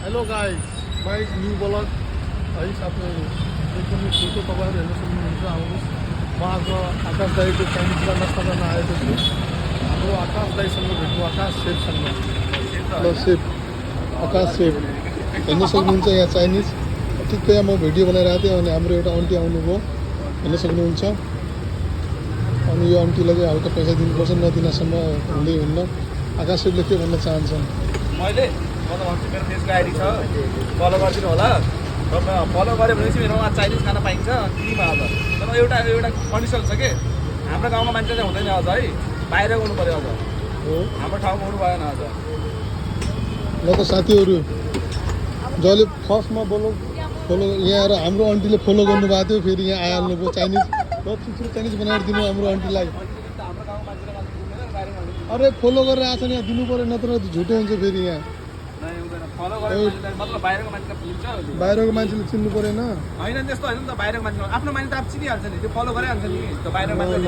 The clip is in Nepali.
Hello guys, my new blog है साथै एकदमै छोटो तपाईँहरू हेर्न सक्नुहुन्छ। आउनुहोस्, म आज आकाश दाईको चाइनिजमा नास्ता गर्न आएको छु। हाम्रो आकाश दाईसँग भेट्नु, आकाश सेफसँग। ल सेफ, आकाश सेफ हेर्न सक्नुहुन्छ यहाँ चाइनिज। ठिक्कै यहाँ म भिडियो बनाइरहेको थिएँ अनि हाम्रो एउटा आन्टी आउनुभयो, हेर्न सक्नुहुन्छ। अनि यो आन्टीलाई चाहिँ हल्का पैसा दिनुपर्छ, नदिनसम्म हुँदै हुन्न। आकाश सेफले के भन्न चाहन्छन्? मैले म त भन्छु मेरो फेसको आइडी छ, फलो गरिदिनु होला। र फलो गऱ्यो भने चाहिँ मेरोमा चाइनिज खाना पाइन्छ फ्रीमा। अझ तर एउटा कन्डिसन छ कि हाम्रो गाउँमा मान्छे चाहिँ हुँदैन अझ है, बाहिर आउनु पऱ्यो। अझ हो, हाम्रो ठाउँमा हुनु भएन अझ। ल त साथीहरू, जसले फर्स्टमा फलो यहाँ आएर हाम्रो आन्टीले फलो गर्नुभएको थियो, फेरि यहाँ आइहाल्नु भयो चाइनिज। ल छिटो चाइनिज बनाएर दिनु हाम्रो आन्टीलाई। हाम्रो गाउँमा मान्छेले मान्छे घुमेर बाहिर आउनु अरे फलो गरेर आएको छ यहाँ दिनु पऱ्यो, नत्र झुटो हुन्छ फेरि यहाँ। नै हुँदैन। फलो गऱ्यो भने मतलब बाहिरको मान्छेले बुझ्छ। बाहिरको मान्छेले चिन्नु परेन। होइन त्यस्तो होइन नि त, बाहिरको मान्छे आफ्नो मान्छे त अब चिनिहाल्छ नि, त्यो फलो गरिहाल्छ नि। त्यो बाहिरको मान्छे